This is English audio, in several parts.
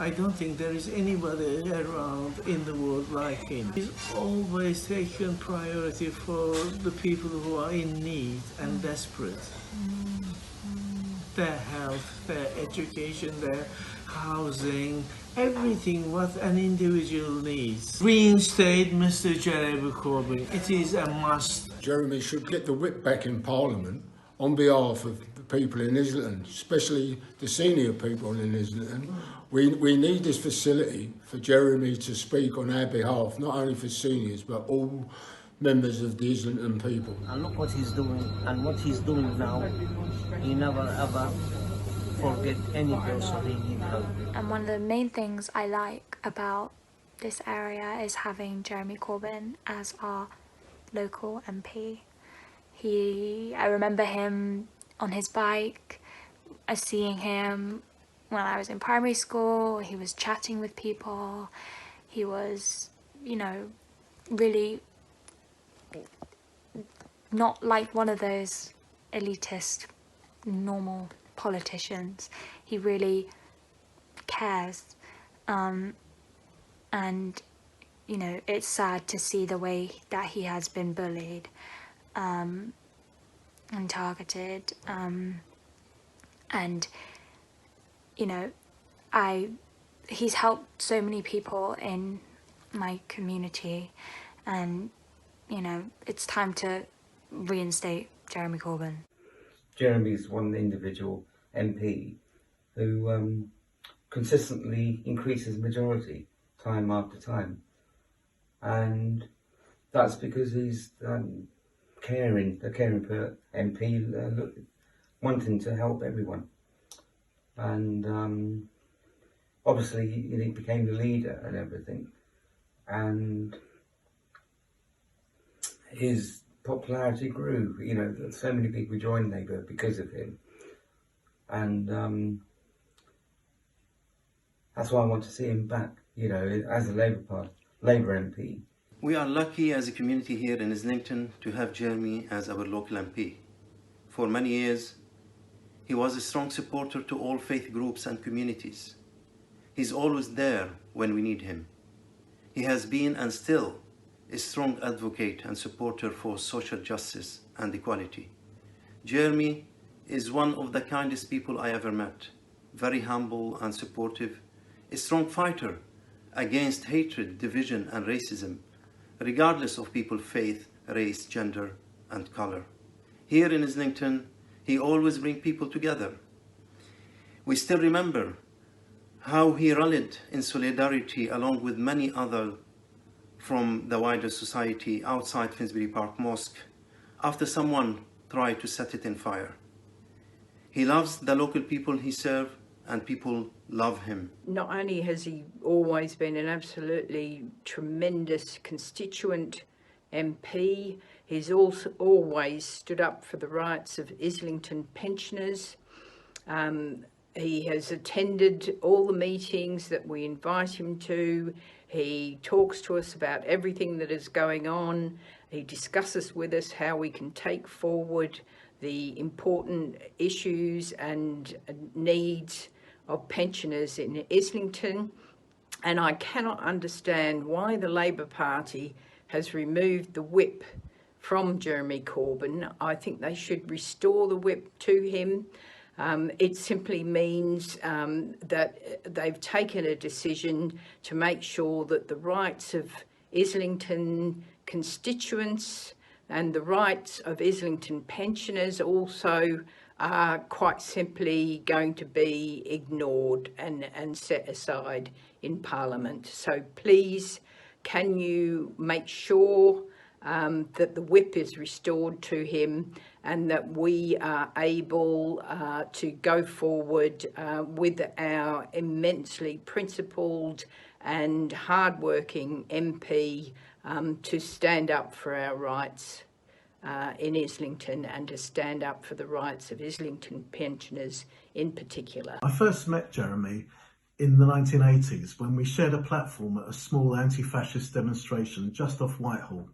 I don't think there is anybody around in the world like him. He's always taken priority for the people who are in need and desperate. Their health, their education, their housing, everything what an individual needs. Reinstate Mr. Jeremy Corbyn. It is a must. Jeremy should get the whip back in Parliament on behalf of the people in Islington, especially the senior people in Islington. We need this facility for Jeremy to speak on our behalf, not only for seniors, but all members of the Islington people. And look what he's doing, and what he's doing now, he never ever forget any person he need help. And one of the main things I like about this area is having Jeremy Corbyn as our local MP. I remember him on his bike, seeing him when I was in primary school. He was chatting with people. He was, you know, really not like one of those elitist, normal politicians. He really cares. And, you know, it's sad to see the way that he has been bullied and targeted. And, you know, he's helped so many people in my community, and, you know, it's time to reinstate Jeremy Corbyn. Jeremy's one individual MP who consistently increases majority time after time, and that's because he's caring for MP, wanting to help everyone. And obviously he became the leader and everything, and his popularity grew. You know, so many people joined Labour because of him, and that's why I want to see him back, you know, as a Labour MP. We are lucky as a community here in Islington to have Jeremy as our local MP. For many years, he was a strong supporter to all faith groups and communities. He's always there when we need him. He has been and still a strong advocate and supporter for social justice and equality. Jeremy is one of the kindest people I ever met, very humble and supportive, a strong fighter against hatred, division and racism, regardless of people's faith, race, gender and colour. Here in Islington, he always brings people together. We still remember how he rallied in solidarity along with many others from the wider society outside Finsbury Park Mosque after someone tried to set it in fire. He loves the local people he serves, and people love him. Not only has he always been an absolutely tremendous constituent MP, he's also always stood up for the rights of Islington pensioners. He has attended all the meetings that we invite him to. He talks to us about everything that is going on. He discusses with us how we can take forward the important issues and needs of pensioners in Islington. And I cannot understand why the Labour Party has removed the whip from Jeremy Corbyn. I think they should restore the whip to him. It simply means that they've taken a decision to make sure that the rights of Islington constituents and the rights of Islington pensioners also are quite simply going to be ignored and set aside in Parliament. So please, can you make sure that the whip is restored to him and that we are able to go forward with our immensely principled and hardworking MP to stand up for our rights in Islington and to stand up for the rights of Islington pensioners in particular. I first met Jeremy in the 1980s when we shared a platform at a small anti-fascist demonstration just off Whitehall.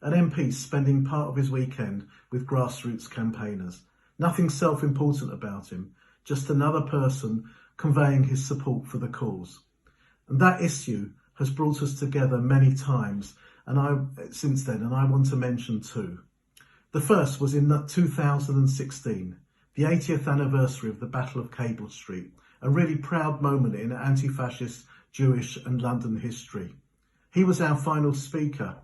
An MP spending part of his weekend with grassroots campaigners. Nothing self-important about him, just another person conveying his support for the cause. And that issue has brought us together many times since then, and I want to mention two. The first was in 2016, the 80th anniversary of the Battle of Cable Street, a really proud moment in anti-fascist, Jewish and London history. He was our final speaker.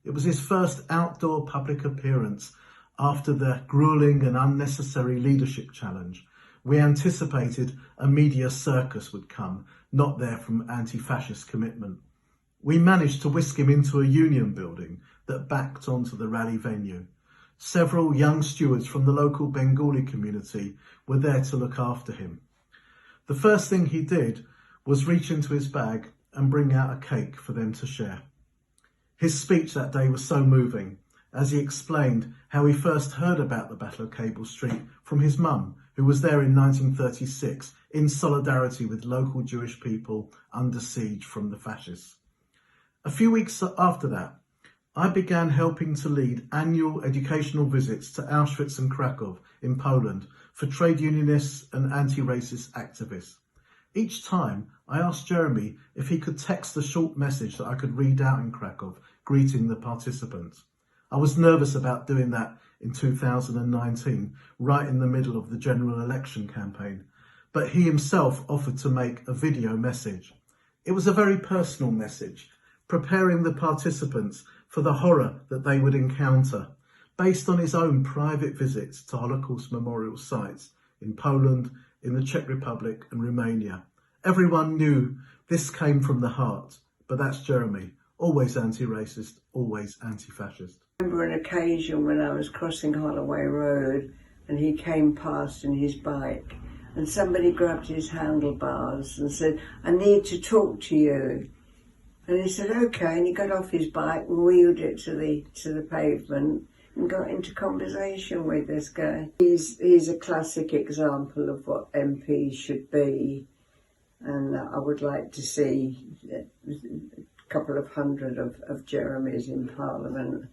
It was his first outdoor public appearance after the gruelling and unnecessary leadership challenge. We anticipated a media circus would come, not there from anti-fascist commitment. We managed to whisk him into a union building that backed onto the rally venue. Several young stewards from the local Bengali community were there to look after him. The first thing he did was reach into his bag and bring out a cake for them to share. His speech that day was so moving, as he explained how he first heard about the Battle of Cable Street from his mum, who was there in 1936 in solidarity with local Jewish people under siege from the fascists. A few weeks after that, I began helping to lead annual educational visits to Auschwitz and Krakow in Poland for trade unionists and anti-racist activists. Each time, I asked Jeremy if he could text a short message that I could read out in Krakow, greeting the participants. I was nervous about doing that in 2019, right in the middle of the general election campaign, but he himself offered to make a video message. It was a very personal message, preparing the participants for the horror that they would encounter, based on his own private visits to Holocaust memorial sites in Poland, in the Czech Republic and Romania. Everyone knew this came from the heart, but that's Jeremy, always anti-racist, always anti-fascist. I remember an occasion when I was crossing Holloway Road and he came past in his bike and somebody grabbed his handlebars and said, "I need to talk to you." And he said, "Okay," and he got off his bike and wheeled it to the pavement and got into conversation with this guy. He's a classic example of what MPs should be, and I would like to see a couple of hundred of Jeremys in Parliament.